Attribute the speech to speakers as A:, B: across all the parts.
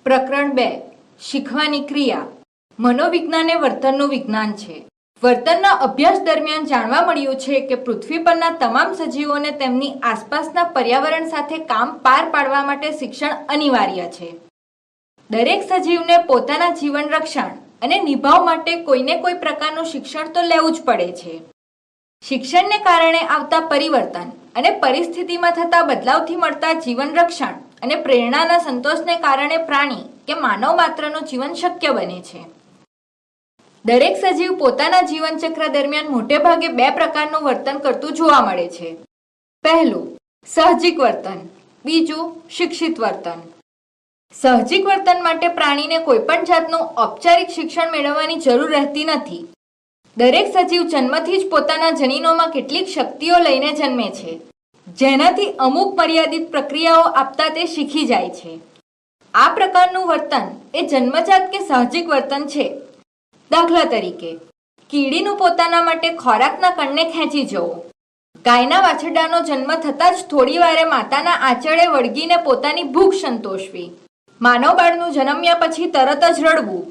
A: પ્રકરણ 2 શીખવાની ક્રિયા. મનોવિજ્ઞાન એ વર્તનનું વિજ્ઞાન છે. વર્તનના અભ્યાસ દરમિયાન જાણવા મળ્યું છે કે પૃથ્વી પરના તમામ સજીવોને તેમની આસપાસના પર્યાવરણ સાથે કામ પાર પાડવા માટે શિક્ષણ અનિવાર્ય છે. દરેક સજીવને પોતાના જીવન રક્ષણ અને નિભાવ માટે કોઈને કોઈ પ્રકારનું શિક્ષણ તો લેવું જ પડે છે. શિક્ષણને કારણે આવતા પરિવર્તન અને પરિસ્થિતિમાં થતા બદલાવથી મળતા જીવન રક્ષણ અને પ્રેરણાના સંતોષને કારણે પ્રાણી કે માનવ માત્રનું જીવન શક્ય બને છે. દરેક સજીવ પોતાના જીવનચક્ર દરમિયાન મોટે ભાગે 2 પ્રકારનું વર્તન કરતું જોવા મળે છે. પહેલું, સાહજિક વર્તન. બીજું, શિક્ષિત વર્તન. સાહજિક વર્તન માટે પ્રાણીને કોઈપણ જાતનું ઔપચારિક શિક્ષણ મેળવવાની જરૂર રહેતી નથી. દરેક સજીવ જન્મથી જ પોતાના જનીનોમાં કેટલીક શક્તિઓ લઈને જન્મે છે, જેનાથી અમુક મર્યાદિત પ્રક્રિયાઓ આપતા તે શીખી જાય છે. આ પ્રકારનું વર્તન એ જન્મજાત કે સાહજિક વર્તન છે. દાખલા તરીકે, કીડીનું પોતાના માટે ખોરાકના કણને ખેંચી જવું, ગાયના વાછરડાનો જન્મ થતાં જ થોડી વારે માતાના આંચળે વળગીને પોતાની ભૂખ સંતોષવી, માનવ બાળનું જન્મ્યા પછી તરત જ રડવું.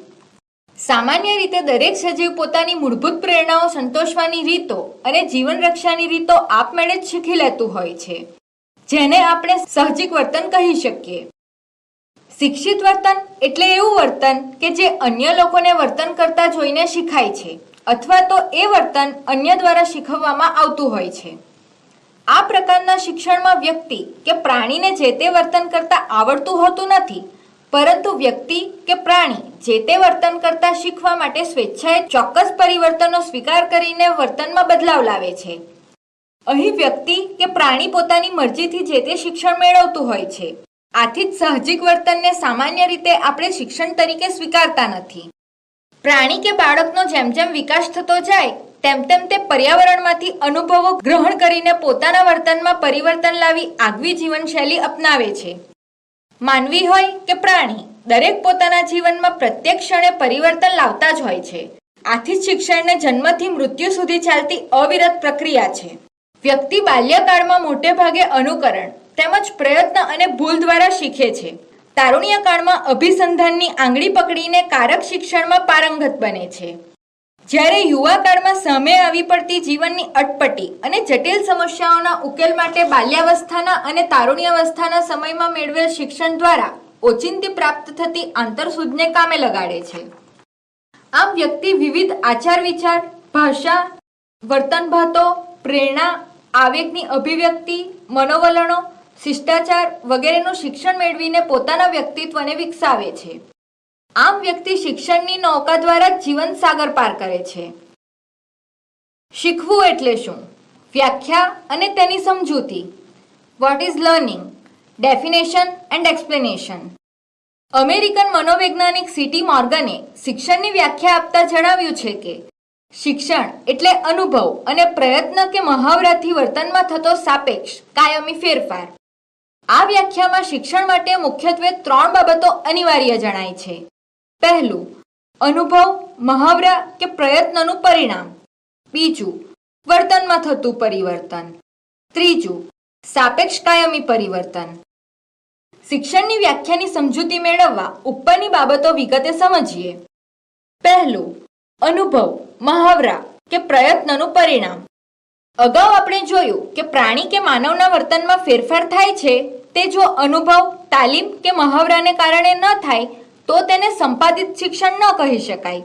A: સામાન્ય રીતે દરેક સજીવ પોતાની મૂળભૂત પ્રેરણાઓ સંતોષવાની રીતો અને જીવન રક્ષાની રીતો આપમેળે જ શીખી લેતું હોય છે, જેને આપણે સાહજિક વર્તન કહી શકીએ. શિક્ષિત વર્તન એટલે એવું વર્તન કે જે અન્ય લોકોને વર્તન કરતા જોઈને શીખાય છે અથવા તો એ વર્તન અન્ય દ્વારા શીખવવામાં આવતું હોય છે. આ પ્રકારના શિક્ષણમાં વ્યક્તિ કે પ્રાણીને જે તે વર્તન કરતા આવડતું હોતું નથી, પરંતુ વ્યક્તિ કે પ્રાણી જે તે વર્તન કરતા શીખવા માટે સ્વેચ્છાએ ચોક્કસ પરિવર્તનનો સ્વીકાર કરીને વર્તનમાં બદલાવ લાવે છે. અહીં વ્યક્તિ કે પ્રાણી પોતાની મરજીથી જે તે શિક્ષણ મેળવતું હોય છે. આથી જ સાહજિક વર્તનને સામાન્ય રીતે આપણે શિક્ષણ તરીકે સ્વીકારતા નથી. પ્રાણી કે બાળકનો જેમ જેમ વિકાસ થતો જાય તેમ તેમ તે પર્યાવરણમાંથી અનુભવો ગ્રહણ કરીને પોતાના વર્તનમાં પરિવર્તન લાવી આગવી જીવનશૈલી અપનાવે છે. માનવી હોય કે પ્રાણી, દરેક પોતાના જીવનમાં પ્રત્યેક ક્ષણે પરિવર્તન લાવતા જ હોય છે. આથી જ શિક્ષણને જન્મથી મૃત્યુ સુધી ચાલતી અવિરત પ્રક્રિયા છે. વ્યક્તિ બાલ્યકાળમાં મોટે ભાગે અનુકરણ તેમજ પ્રયત્ન અને ભૂલ દ્વારા શીખે છે. તારુણ્યકાળમાં અભિસંધાનની આંગળી પકડીને કારક શિક્ષણમાં પારંગત બને છે. જ્યારે યુવાકાળમાં સામે આવી પડતી જીવનની અટપટી અને જટિલ સમસ્યાઓના ઉકેલ માટે બાલ્યાવસ્થાના અને તારુણ્યાવસ્થાના સમયમાં મેળવેલ શિક્ષણ દ્વારા ઓચિંતી પ્રાપ્ત થતી આંતરસૂઝને કામે લગાડે છે. આમ વ્યક્તિ વિવિધ આચાર વિચાર, ભાષા, વર્તનભાતો, પ્રેરણા, આવેગની અભિવ્યક્તિ, મનોવલણો, શિષ્ટાચાર વગેરેનું શિક્ષણ મેળવીને પોતાના વ્યક્તિત્વને વિકસાવે છે. આમ વ્યક્તિ શિક્ષણની નૌકા દ્વારા જીવન સાગર પાર કરે છે. શીખવું એટલે શું? વ્યાખ્યા અને તેની સમજૂતી. What is learning? Definition and explanation. American મનોવૈજ્ઞાનિક સીટી મોર્ગને શિક્ષણની વ્યાખ્યા આપતા જણાવ્યું છે કે શિક્ષણ એટલે અનુભવ અને પ્રયત્ન કે મહાવરાથી વર્તનમાં થતો સાપેક્ષ કાયમી ફેરફાર. આ વ્યાખ્યામાં શિક્ષણ માટે મુખ્યત્વે 3 બાબતો અનિવાર્ય જણાય છે. પહેલું, અનુભવ, મહાવરા કે પ્રયત્નનું પરિણામ. બીજું, વર્તનમાં થતું પરિવર્તન. ત્રીજું, સાપેક્ષ કાયમી પરિવર્તન. શિક્ષણની વ્યાખ્યાની સમજૂતી મેળવવા ઉપરની બાબતો વિગતે સમજીએ. પહેલું, અનુભવ, મહાવરા કે પ્રયત્નનું પરિણામ. અગાઉ આપણે જોયું કે પ્રાણી કે માનવના વર્તનમાં ફેરફાર થાય છે તે જો અનુભવ, તાલીમ કે મહાવરાને કારણે ન થાય તો તેને સંપાદિત શિક્ષણ ન કહી શકાય.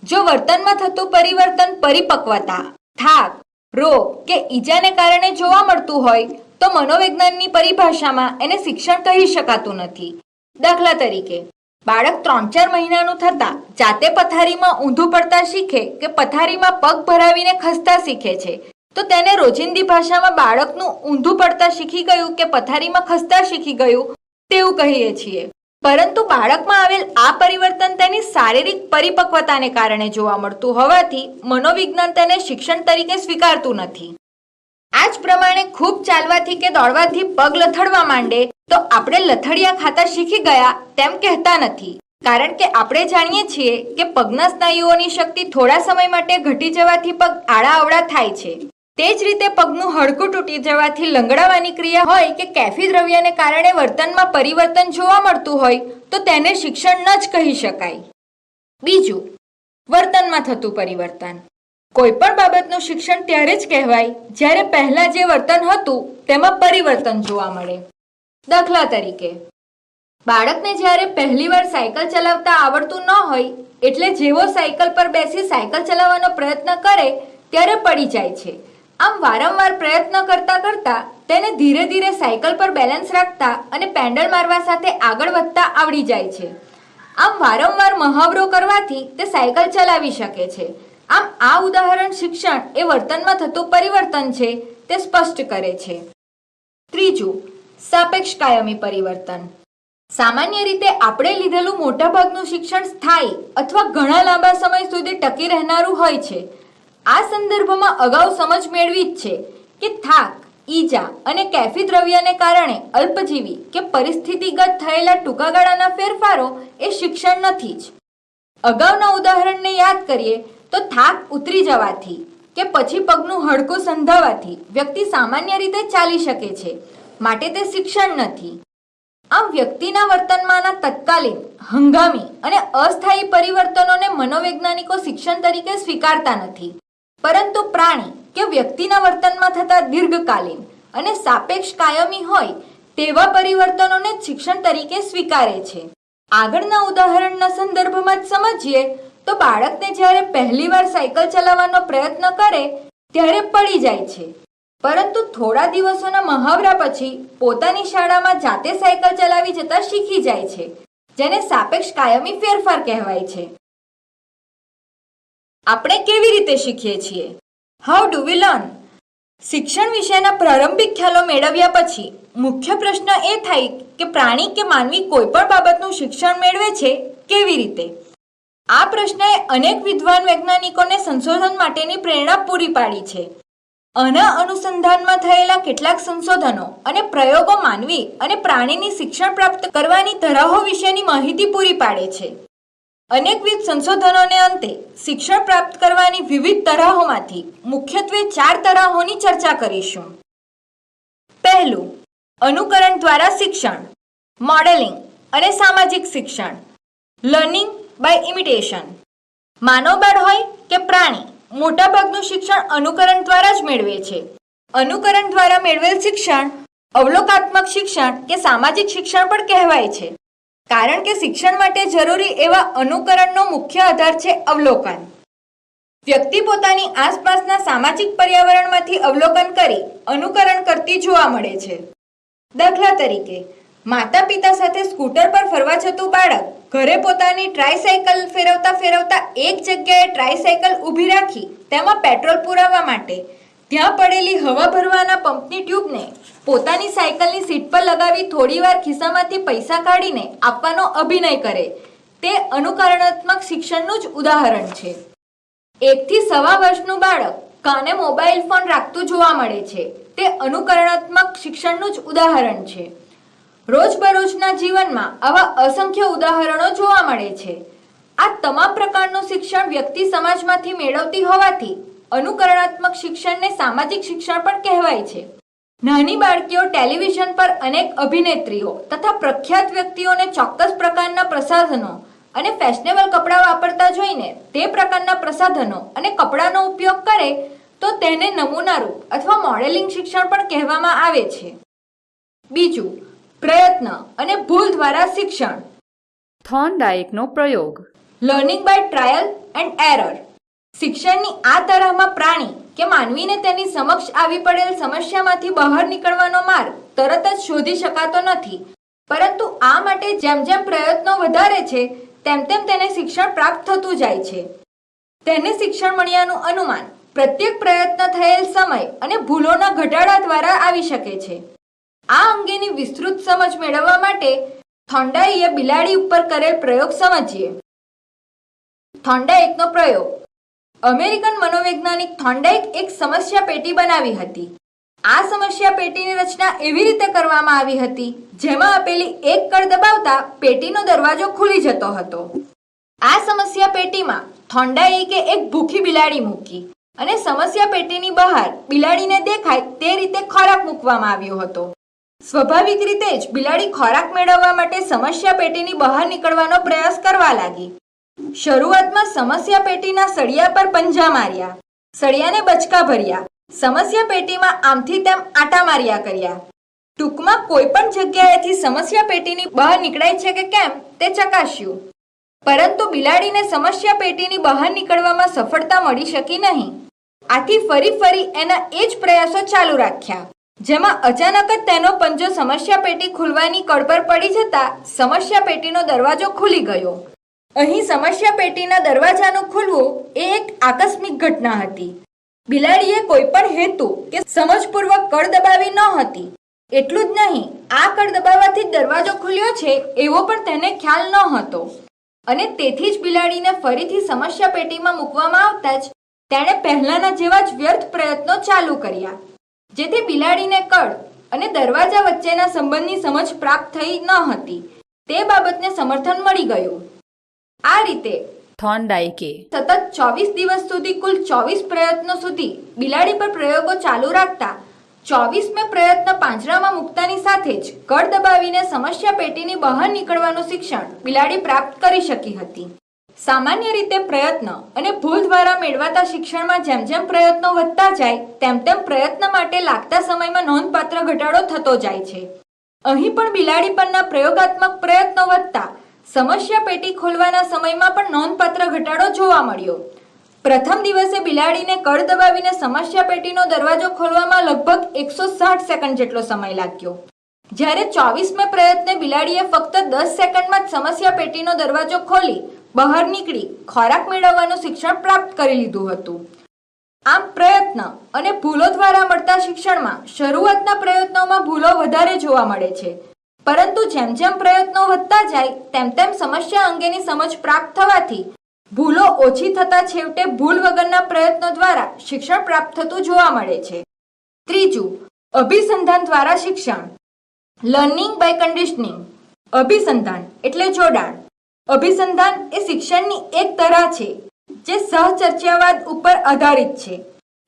A: જો વર્તનમાં થતું પરિવર્તન પરિપક્વતા, થાક, રોગ કે ઈજાને કારણે જોવા મળતું હોય તો મનોવિજ્ઞાનની પરિભાષામાં એને શિક્ષણ કહી શકાતું નથી. દાખલા તરીકે, બાળક 3-4 મહિનાનું થતા જાતે પથારીમાં ઊંધું પડતા શીખે કે પથારીમાં પગ ભરાવીને ખસતા શીખે છે તો તેને રોજિંદી ભાષામાં બાળકનું ઊંધું પડતા શીખી ગયું કે પથારીમાં ખસતા શીખી ગયું તેવું કહીએ છીએ. પરંતુ બાળકમાં આવેલ આ પરિવર્તન તેની શારીરિક પરિપક્વતાને કારણે જોવા મળતું હોવાથી મનોવિજ્ઞાન તેને શિક્ષણ તરીકે સ્વીકારતું નથી. આ જ પ્રમાણે ખૂબ ચાલવાથી કે દોડવાથી પગ લથડવા માંડે તો આપણે લથડિયા ખાતા શીખી ગયા તેમ કહેતા નથી, કારણ કે આપણે જાણીએ છીએ કે પગના સ્નાયુઓની શક્તિ થોડા સમય માટે ઘટી જવાથી પગ આડા અવળા થાય છે. તે જ રીતે પગનું હાડકું તૂટી જવાથી લંગડાવાની ક્રિયા હોય કે કેફી દ્રવ્યને કારણે વર્તનમાં પરિવર્તન જોવા મળતું હોય તો તેને શિક્ષણ ન જ કહી શકાય. બીજું, વર્તનમાં થતું પરિવર્તન. કોઈ પણ બાબતનું શિક્ષણ ત્યારે જ કહેવાય જ્યારે પહેલા જે વર્તન હતું તેમાં પરિવર્તન જોવા મળે. દાખલા તરીકે, બાળકને જ્યારે પહેલીવાર સાયકલ ચલાવતા આવડતું ન હોય એટલે જેવો સાયકલ પર બેસી સાયકલ ચલાવવાનો પ્રયત્ન કરે ત્યારે પડી જાય છે. આમ વારંવાર પ્રયત્ન કરતા કરતા તેને ધીરે ધીરે સાયકલ પર બેલેન્સ રાખતા અને પેન્ડલ મારવા સાથે આગળ વધતા આવડી જાય છે. આમ વારંવાર મહાવરો કરવાથી તે સાયકલ ચલાવી શકે છે. આમ આ ઉદાહરણ શિક્ષણ એ વર્તનમાં થતું પરિવર્તન છે તે સ્પષ્ટ કરે છે. ત્રીજું, સાપેક્ષ કાયમી પરિવર્તન. સામાન્ય રીતે આપણે લીધેલું મોટાભાગનું શિક્ષણ સ્થાયી અથવા ઘણા લાંબા સમય સુધી ટકી રહેનારું હોય છે. આ સંદર્ભમાં અગાઉ સમજ મેળવી જ છે કે થાક, ઈજા અને કેફી દ્રવ્યને કારણે અલ્પજીવી કે પરિસ્થિતિગત થયેલા ટૂંકા ગાળાના ફેરફારો એ શિક્ષણ નથી જ. અગાઉના ઉદાહરણને યાદ કરીએ તો થાક ઉતરી જવાથી કે પછી પગનું હાડકું સંધાવાથી વ્યક્તિ સામાન્ય રીતે ચાલી શકે છે, માટે તે શિક્ષણ નથી. આમ વ્યક્તિના વર્તનમાંના તત્કાલીન, હંગામી અને અસ્થાયી પરિવર્તનોને મનોવૈજ્ઞાનિકો શિક્ષણ તરીકે સ્વીકારતા નથી, પરંતુ પ્રાણી કે વ્યક્તિના વર્તનમાં થતા દીર્ઘકાલીન અને સાપેક્ષ કાયમી હોય તેવા પરિવર્તનોને શિક્ષણ તરીકે સ્વીકારે છે. આગળના ઉદાહરણના સંદર્ભમાં જ સમજીએ તો બાળકને જ્યારે પહેલીવાર સાયકલ ચલાવવાનો પ્રયત્ન કરે ત્યારે પડી જાય છે, પરંતુ થોડા દિવસોના મહાવરા પછી પોતાની શાળામાં જાતે સાયકલ ચલાવી જતા શીખી જાય છે, જેને સાપેક્ષ કાયમી ફેરફાર કહેવાય છે. આપણે કેવી રીતે શીખીએ છીએ? How do we learn? શિક્ષણ વિશેના પ્રારંભિક ખ્યાલો મેળવ્યા પછી મુખ્ય પ્રશ્ન એ થાય કે પ્રાણી કે માનવી કોઈ પણ બાબતનું શિક્ષણ મેળવે છે કેવી રીતે? આ પ્રશ્નએ અનેક વિદ્વાન વૈજ્ઞાનિકોને સંશોધન માટેની પ્રેરણા પૂરી પાડી છે. આના અનુસંધાનમાં થયેલા કેટલાક સંશોધનો અને પ્રયોગો માનવી અને પ્રાણીની શિક્ષણ પ્રાપ્ત કરવાની તરાહો વિશેની માહિતી પૂરી પાડે છે. અનેકવિધ સંશોધનોને અંતે શિક્ષણ પ્રાપ્ત કરવાની વિવિધ તરાહોમાંથી મુખ્યત્વે 4 તરાહોની ચર્ચા કરીશું. પહેલું, અનુકરણ દ્વારા શિક્ષણ, મોડેલિંગ અને સામાજિક શિક્ષણ, લર્નિંગ બાય ઇમિટેશન. માનવબાળ હોય કે પ્રાણી, મોટાભાગનું શિક્ષણ અનુકરણ દ્વારા જ મેળવે છે. અનુકરણ દ્વારા મેળવેલ શિક્ષણ અવલોકાત્મક શિક્ષણ કે સામાજિક શિક્ષણ પણ કહેવાય છે, કારણ કે શિક્ષણ માટે જરૂરી એવા અનુકરણનો મુખ્ય આધાર છે અવલોકન. વ્યક્તિ પોતાની આસપાસના સામાજિક પર્યાવરણમાંથી અવલોકન કરી અનુકરણ કરતી જોવા મળે છે. દાખલા તરીકે, માતા પિતા સાથે સ્કૂટર પર ફરવા જતું બાળક ઘરે પોતાની ટ્રાયસાયકલ ફેરવતા ફેરવતા એક જગ્યાએ ટ્રાયસાયકલ ઊભી રાખી તેમાં પેટ્રોલ પુરાવવા માટે ત્યાં પડેલી હવા ભરવાના પંપની ટ્યુબને પોતાની સાયકલની સીટ પર લગાવી થોડીવાર ખિસ્સામાંથી પૈસા કાઢીને આપવાનો અભિનય કરે તે અનુકરણાત્મક શિક્ષણનું જ ઉદાહરણ છે. 1 થી 1.25 વર્ષનું બાળક કાને મોબાઈલ ફોન રાખતું જોવા મળે છે તે અનુકરણાત્મક શિક્ષણનું જ ઉદાહરણ છે. રોજબરોજના જીવનમાં આવા અસંખ્ય ઉદાહરણો જોવા મળે છે. આ તમામ પ્રકારનું શિક્ષણ વ્યક્તિ સમાજમાંથી મેળવતી હોવાથી અનુકરણાત્મક શિક્ષણને સામાજિક શિક્ષણ પણ કહેવાય છે. નાની બાળકીઓ ટેલિવિઝન પર અનેક અભિનેત્રીઓ તથા પ્રખ્યાત વ્યક્તિઓને ચોક્કસ પ્રકારના પ્રસાધનો અને ફેશનેબલ કપડાં વાપરતા જોઈને તે પ્રકારના પ્રસાધનો અને કપડાનો ઉપયોગ કરે તો તેને નમૂનારૂપ અથવા મોડેલિંગ શિક્ષણ પણ કહેવામાં આવે છે. બીજું, પ્રયત્ન અને ભૂલ દ્વારા શિક્ષણ,
B: થોર્નડાઇકનો પ્રયોગ,
A: learning by trial and error. શિક્ષણની આ તરહમાં પ્રાણી કે માનવીને તેની સમક્ષ આવી પડેલ સમસ્યામાંથી બહાર નીકળવાનો માર્ગ તરત જ શોધી શકાતો નથી, પરંતુ આ માટે જેમ જેમ પ્રયત્નો વધારે છે તેમ તેમ તેને શિક્ષણ પ્રાપ્ત થતું જાય છે. તેને શિક્ષણ મળ્યાનું અનુમાન પ્રત્યેક પ્રયત્ન થયેલ સમય અને ભૂલોના ઘટાડા દ્વારા આવી શકે છે. આ અંગેની વિસ્તૃત સમજ મેળવવા માટે થોર્નડાઇકે બિલાડી ઉપર કરેલ પ્રયોગ સમજીએ. થોર્નડાઇકનો પ્રયોગ. અમેરિકન મનોવૈજ્ઞાનિક થોર્નડાઇક એક સમસ્યા પેટી બનાવી હતી. આ સમસ્યા પેટીની રચના એવી રીતે કરવામાં આવી હતી જેમાં આપેલી એક કળ દબાવતા પેટીનો દરવાજો ખુલી જતો હતો. આ સમસ્યા પેટીમાં થોર્નડાઇકે એક ભૂખી બિલાડી મૂકી અને સમસ્યા પેટીની બહાર બિલાડીને દેખાય તે રીતે ખોરાક મૂકવામાં આવ્યો હતો. સ્વાભાવિક રીતે જ બિલાડી ખોરાક મેળવવા માટે સમસ્યા પેટીની બહાર નીકળવાનો પ્રયાસ કરવા લાગી. શરૂઆતમાં સમસ્યા પેટીના સળિયા પર પંજા માર્યા, સળિયાને બચકા ભર્યા, સમસ્યા પેટીમાં આમથી તેમ આટા માર્યા કર્યા. ટૂંકમાં કોઈ પણ જગ્યાએથી સમસ્યા પેટીની બહાર નીકળાય છે કે કેમ તે ચકાસ્યું. પરંતુ બિલાડીને સમસ્યા પેટીની બહાર નીકળવામાં સફળતા મળી શકી નહીં. આથી ફરી એના એ જ પ્રયાસો ચાલુ રાખ્યા, જેમાં અચાનક જ તેનો પંજો સમસ્યા પેટી ખુલવાની કળ પર પડી જતા સમસ્યા પેટીનો દરવાજો ખુલી ગયો. અહીં સમસ્યા પેટીના દરવાજાનું ખુલવું એ એક આકસ્મિક ઘટના હતી. બિલાડીએ કોઈ પણ હેતુ કે સમજપૂર્વક કળ દબાવી ન હતી. એટલું જ નહીં, આ કળ દબાવવાથી દરવાજો ખુલ્યો છે એવો પણ તેને ખ્યાલ ન હતો. અને તેથી જ બિલાડીને ફરીથી સમસ્યા પેટીમાં મૂકવામાં આવતા જ તેણે પહેલાના જેવા જ વ્યર્થ પ્રયત્નો ચાલુ કર્યા, જેથી બિલાડીને કળ અને દરવાજા વચ્ચેના સંબંધની સમજ પ્રાપ્ત થઈ ન હતી તે બાબતને સમર્થન મળી ગયું. આ રીતે
B: થોર્નડાઇકે
A: સતત 24 દિવસ સુધી કુલ 24 પ્રયત્નો સુધી બિલાડી પર પ્રયોગો ચાલુ રાખતા 24મે પ્રયત્ન પાંજરામાં મૂકતાની સાથે જ કળ દબાવીને સમસ્યા પેટીની બહાર નીકળવાનું શિક્ષણ બિલાડી પ્રાપ્ત કરી શકી હતી. સામાન્ય રીતે પ્રયત્ન અને ભૂલ દ્વારા મેળવાતા શિક્ષણમાં જેમ જેમ પ્રયત્નો વધતા જાય તેમ તેમ પ્રયત્ન માટે લાગતા સમયમાં નોંધપાત્ર ઘટાડો થતો જાય છે. અહીં પણ બિલાડી પરના પ્રયોગાત્મક પ્રયત્નો વધતા સમસ્યા પેટી ખોલવાના સમયમાં પણ નોંધપાત્ર ઘટાડો જોવા મળ્યો. પ્રથમ દિવસે બિલાડીને કળ દબાવીને સમસ્યા પેટીનો દરવાજો ખોલવામાં લગભગ 160 સેકન્ડ જેટલો સમય લાગ્યો. જ્યારે 24મે પ્રયત્ને બિલાડીએ ફક્ત 10 સેકન્ડમાં જ સમસ્યા પેટીનો દરવાજો ખોલી બહાર નીકળી ખોરાક મેળવવાનું શિક્ષણ પ્રાપ્ત કરી લીધું હતું. આમ પ્રયત્ન અને ભૂલો દ્વારા મળતા શિક્ષણમાં શરૂઆતના પ્રયત્નોમાં ભૂલો વધારે જોવા મળે છે, પરંતુ જેમ જેમ પ્રયત્નો વધતા જાય તેમ તેમ સમસ્યા અંગેની સમજ પ્રાપ્ત થવાથી ભૂલો ઓછી થતા છેવટે ભૂલ વગરના પ્રયત્નો દ્વારા શિક્ષણ પ્રાપ્ત થતું જોવા મળે છે. ત્રીજું, અભિસંધાન દ્વારા શિક્ષણ. Learning by conditioning. અભિસંધાન એટલે જોડાણ. અભિસંધાન એ શિક્ષણની એક તરહ છે જે સહચર્યાવાદ ઉપર આધારિત છે.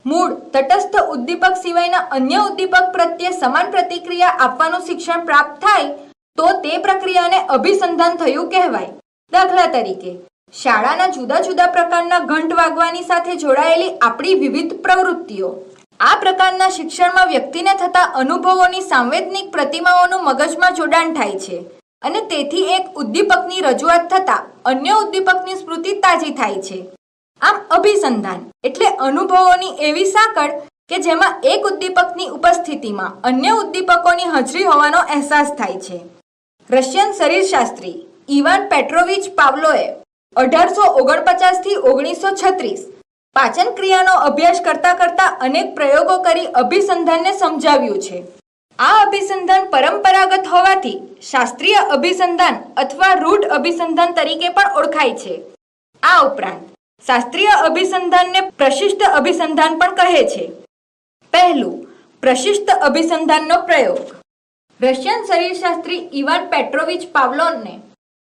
A: મૂળ તટસ્થ ઉદ્દીપક સિવાયના અન્ય ઉદ્દીપક પ્રત્યે સમાન પ્રતિક્રિયા આપવાનું શિક્ષણ પ્રાપ્ત થાય તો તે પ્રક્રિયાને અભિસંધાન થયું કહેવાય. દાખલા તરીકે શાળાના જુદા જુદા પ્રકારના ઘંટ વાગવાની સાથે જોડાયેલી આપણી વિવિધ પ્રવૃત્તિઓ. આ પ્રકારના શિક્ષણમાં વ્યક્તિને થતા અનુભવોની સાંવેદનિક પ્રતિમાઓનું મગજમાં જોડાણ થાય છે અને તેથી એક ઉદ્દીપકની રજૂઆત થતા અન્ય ઉદ્દીપકની સ્મૃતિ તાજી થાય છે. આમ અભિસંધાન એટલે અનુભવોની એવી સાંકળ કે જેમાં એક ઉદ્દીપકની ઉપસ્થિતિમાં અન્ય ઉદ્દીપકોની હાજરી હોવાનો અહેસાસ થાય છે. રશિયન શરીરશાસ્ત્રી ઇવાન પેટ્રોવિચ પાવલોવે 1849 થી 1936 પાચન ક્રિયાનો અભ્યાસ કરતા અનેક પ્રયોગો કરી અભિસંધાનને સમજાવ્યું છે. આ અભિસંધાન પરંપરાગત હોવાથી શાસ્ત્રીય અભિસંધાન અથવા રૂઢ અભિસંધાન તરીકે પણ ઓળખાય છે. આ ઉપરાંત શાસ્ત્રીય અભિસંધાનને પ્રશિષ્ટ અભિસંધાન પણ કહે છે. પહેલું, પ્રશિષ્ટ અભિસંધાનનો પ્રયોગ. રશિયન શરીરશાસ્ત્રી ઇવાન પેટ્રોવિચ પાવલોવને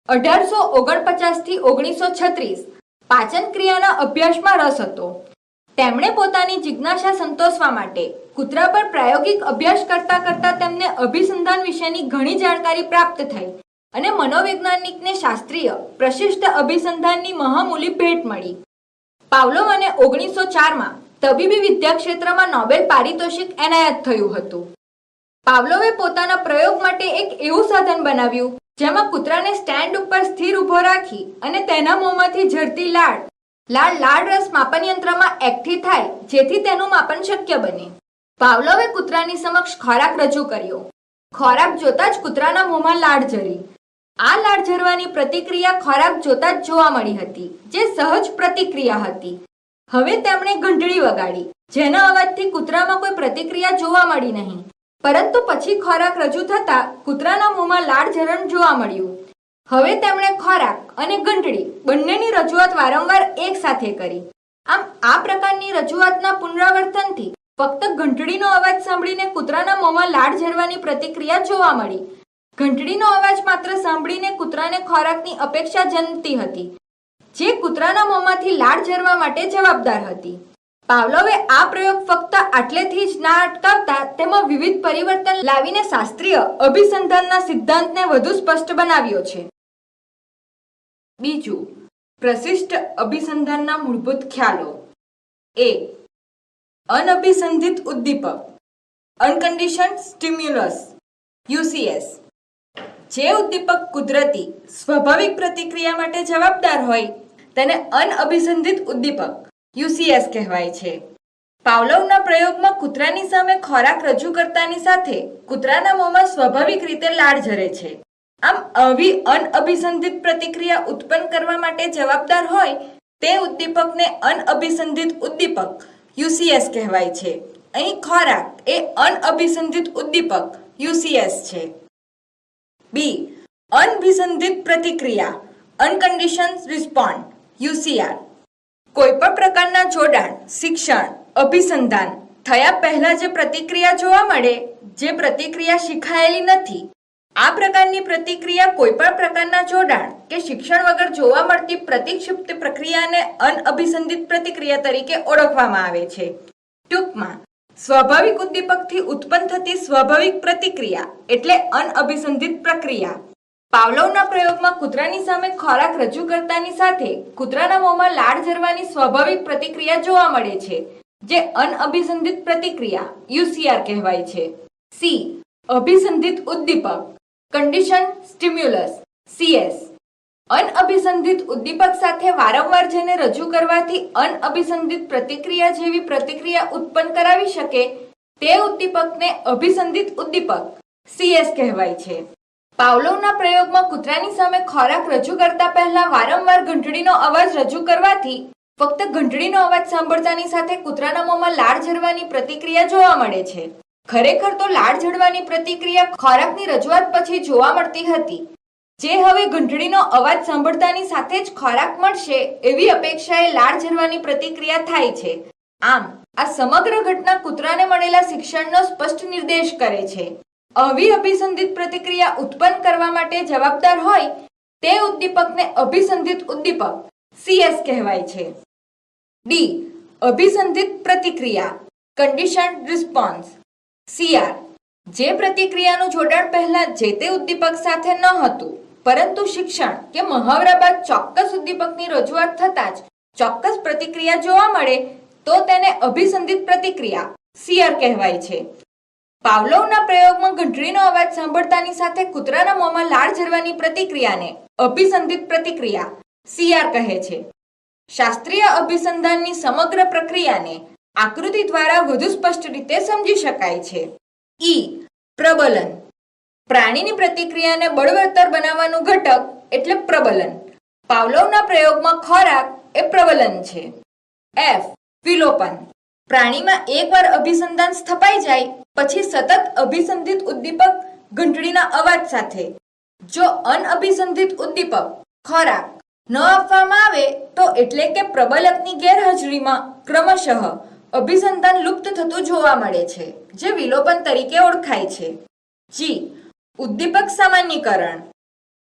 A: 1849 થી 1936 પાચન ક્રિયાના અભ્યાસમાં રસ હતો. તેમણે પોતાની જિજ્ઞાસા સંતોષવા માટે કૂતરા પર પ્રાયોગિક અભ્યાસ કરતા તેમને અભિસંધાન વિશેની ઘણી જાણકારી પ્રાપ્ત થઈ અને મનોવૈજ્ઞાનિકને શાસ્ત્રીય પ્રશિષ્ટ અભિસંધાનની મહામૂલી ભેટ મળી. પાવલોવને 1904માં તબીબી વિદ્યા ક્ષેત્રમાં નોબેલ પારિતોષિક એનાયત થયું હતું. પાવલોવે પોતાના પ્રયોગ માટે એક એવું સાધન બનાવ્યું જેમાં કૂતરાને સ્ટેન્ડ ઉપર સ્થિર ઊભો રાખી અને તેના મોંમાંથી ઝરતી લાળ રસ માપન યંત્રમાં એકઠી થાય જેથી તેનું માપન શક્ય બને. પાવલોવે કૂતરાની સમક્ષ ખોરાક રજૂ કર્યો. ખોરાક જોતા જ કૂતરાના મોંમાં લાળ ઝરી. આ લાળ ઝરવાની પ્રતિક્રિયા ખોરાક જોતા જ જોવા મળી હતી, જે સહજ પ્રતિક્રિયા હતી. હવે તેમણે ઘંટડી વગાડી, જેના અવાજથી કૂતરામાં કોઈ પ્રતિક્રિયા જોવા મળી નહીં, પરંતુ પછી ખોરાક રજૂ થતા કૂતરાના મોંમાં લાળ ઝરણ જોવા મળ્યું. હવે તેમણે ખોરાક અને ઘંટડી બંનેની રજૂઆત વારંવાર એક સાથે કરી. આમ આ પ્રકારની રજૂઆતના પુનરાવર્તનથી ફક્ત ઘંટડીનો અવાજ સાંભળીને કૂતરાના મોંમાં લાળ ઝરવાની પ્રતિક્રિયા જોવા મળી. ઘંટડીનો અવાજ માત્ર સાંભળીને કૂતરાને ખોરાકની અપેક્ષા જન્મતી હતી, જે કૂતરાના મોંમાંથી લાળ ઝરવા માટે જવાબદાર હતી. પાવલોવે આ પ્રયોગ ફક્ત આટલેથી જ ના અટકાવતા તેમાં વિવિધ પરિવર્તન લાવીને શાસ્ત્રીય અભિસંધાનના સિદ્ધાંતને વધુ સ્પષ્ટ બનાવ્યો છે. બીજું, પ્રશિષ્ટ અભિસંધાનના મૂળભૂત ખ્યાલો. એ. અનઅભિસંધિત ઉદ્દીપક, અનકન્ડિશન્ડ સ્ટિમ્યુલસ, UCS. જે ઉદ્દીપક કુદરતી સ્વાભાવિક પ્રતિક્રિયા માટે જવાબદાર હોય તેને અનઅભિસંધિત ઉદ્દીપક UCS કહેવાય છે. પાવલોવના પ્રયોગમાં કૂતરાની સામે ખોરાક રજૂ કરતાની સાથે કૂતરાના મોંમાં સ્વાભાવિક રીતે લાળ ઝરે છે. આમ આવી અનઅભિસંધિત પ્રતિક્રિયા ઉત્પન્ન કરવા માટે જવાબદાર હોય તે ઉદ્દીપકને અનઅભિસંધિત ઉદ્દીપક UCS કહેવાય છે. અહીં ખોરાક એ અનઅભિસંધિત ઉદ્દીપક UCS છે. બી. અનભિસંધિત પ્રતિક્રિયા, અનકન્ડિશન્ડ રિસ્પોન્ડ, UCR. કોઈ પણ પ્રકારના જોડાણ, શિક્ષણ, અભિસંધાન થયા પહેલા જે પ્રતિક્રિયા જોવા મળે, જે પ્રતિક્રિયા શીખાયેલી નથી, આ પ્રકારની પ્રતિક્રિયા કોઈ પણ પ્રકારના જોડાણ કે શિક્ષણ વગર જોવા મળતી પ્રતિક્ષિપ્ત પ્રક્રિયાને અનઅભિસંધિત પ્રતિક્રિયા તરીકે ઓળખવામાં આવે છે. ટૂંકમાં, સ્વાભાવિક ઉદ્દીપકથી ઉત્પન્ન થતી સ્વાભાવિક પ્રતિક્રિયા એટલે અનઅભિસંધિત પ્રક્રિયા. પાવલોવના પ્રયોગમાં કૂતરાની સામે ખોરાક રજૂ કરતાની સાથે કૂતરાના મોંમાં લાળ ઝરવાની સ્વાભાવિક પ્રતિક્રિયા જોવા મળે છે, જે અનઅભિસંધિત પ્રતિક્રિયા UCR કહેવાય છે. સી. અભિસંધિત ઉદ્દીપક, કન્ડિશન્ડ સ્ટિમ્યુલસ, CS. અનઅભિસંધિત ઉદ્દીપક સાથે વારંવાર જેને રજૂ કરવાથી અનઅભિસંધિત પ્રતિક્રિયા જેવી પ્રતિક્રિયા ઉત્પન્ન કરાવી શકે તે ઉદ્દીપકને અભિસંધિત ઉદ્દીપક CS કહેવાય છે. પાવલોવના પ્રયોગમાં કૂતરાની સામે ખોરાક રજૂ કરતા પહેલા વારંવાર ઘંટડીનો અવાજ રજૂ કરવાથી ફક્ત ઘંટડીનો અવાજ સાંભળતાની સાથે કૂતરાના મોંમાં લાળ ઝરવાની પ્રતિક્રિયા જોવા મળે છે. ખરેખર તો લાળ ઝરવાની પ્રતિક્રિયા ખોરાકની રજૂઆત પછી જોવા મળતી હતી, જે હવે ઘંટડીનો અવાજ સાંભળતાની સાથે જ ખોરાક મળશે એવી અપેક્ષાએ લાળ ઝરવાની પ્રતિક્રિયા થાય છે. આમ આ સમગ્ર ઘટના કૂતરાને મળેલા શિક્ષણનો સ્પષ્ટ નિર્દેશ કરે છે. આવી અભિસંધિત પ્રતિક્રિયા ઉત્પન્ન કરવા માટે જવાબદાર હોય તે ઉદ્દીપકને અભિસંધિત ઉદ્દીપક CS કહેવાય છે. ડી. અભિસંધિત પ્રતિક્રિયા, કન્ડિશન્ડ રિસ્પોન્સ, CR. જે પ્રતિક્રિયાનું જોડાણ પહેલા જે તે ઉદ્દીપક સાથે ન હતું, પરંતુ શિક્ષણ કે મહાવરા બાદ ચોક્કસ ઉદ્દીપકની રજૂઆત થતાં જ ચોક્કસ પ્રતિક્રિયા જોવા મળે તો તેને અભિસંધિત પ્રતિક્રિયા CR કહેવાય છે. પાવલોવના પ્રયોગમાં ઘંટડીનો અવાજ સાંભળતાની સાથે કૂતરાના મોંમાં લાળ ઝરવાની પ્રતિક્રિયાને અભિસંધિત પ્રતિક્રિયા CR કહે છે. શાસ્ત્રીય અભિસંધાનની સમગ્ર પ્રક્રિયાને આકૃતિ દ્વારા વધુ સ્પષ્ટ રીતે સમજી શકાય છે. ઈ. પ્રબલન. પ્રાણીની પ્રતિક્રિયાને બળવત્તર બનાવવાનું ઘટક એટલે પ્રબલન. પાવલોવના પ્રયોગમાં ખોરાક એ પ્રબલન છે. F. વિલોપન. પ્રાણીમાં એકવાર અભિસંધાન સ્થપાઈ જાય પછી સતત અભિસંધિત ઉદ્દીપક ઘંટડીના અવાજ સાથે જો અનઅભિસંધિત ઉદ્દીપક ખોરાક ન આપવામાં આવે તો એટલે કે પ્રબલકની ગેરહાજરીમાં ક્રમશઃ અભિસંધાન લુપ્ત થતું જોવા મળે છે, જે વિલોપન તરીકે ઓળખાય છે. જી. ઉદ્દીપક સામાન્યીકરણ.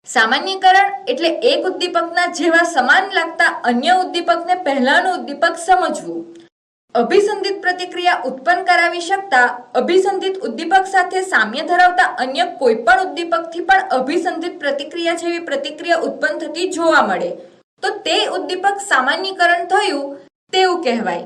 A: સામાન્યીકરણ એટલે એક ઉદ્દીપકના જેવા સમાન લાગતા અન્ય ઉદ્દીપકને પહેલાનું ઉદ્દીપક સમજવું. અભિસંધિત પ્રતિક્રિયા ઉત્પન્ન કરાવી શકતા અભિસંધિત ઉદ્દીપક સાથે સામ્ય ધરાવતા અન્ય કોઈ પણ ઉદ્દીપકથી પણ અભિસંધિત પ્રતિક્રિયા જેવી પ્રતિક્રિયા ઉત્પન્ન થતી જોવા મળે તો તે ઉદ્દીપક સામાન્યીકરણ થયું તેવું કહેવાય.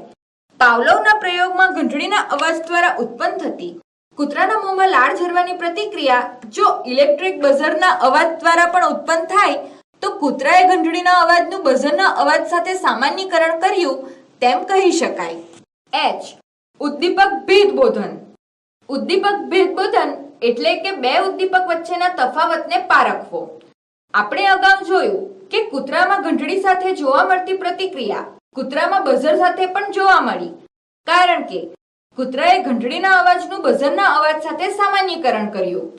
A: પાવલોવના પ્રયોગમાં ઘંટડીના અવાજ દ્વારા ઉત્પન્ન થતી કૂતરાના મોંમાં લાળ ઝરવાની પ્રતિક્રિયા જો ઇલેક્ટ્રિક બઝરના અવાજ દ્વારા પણ ઉત્પન્ન થાય તો કૂતરાએ ઘંટડીના અવાજનું બઝરના અવાજ સાથે સામાન્યીકરણ કર્યું તેમ કહી શકાય. H. ઉદ્દીપક ભેદબોધન. ઉદ્દીપક ભેદબોધન એટલે કે બે ઉદ્દીપક વચ્ચેના તફાવતને પારખવો. આપણે અગાઉ જોયું કે કૂતરામાં ઘંટડી સાથે જોવા મળતી પ્રતિક્રિયા કૂતરામાં બઝર સાથે પણ જોવા મળી, કારણ કે કૂતરાએ ઘંટડીના અવાજનું બઝરના અવાજ સાથે સામાન્યીકરણ કર્યું.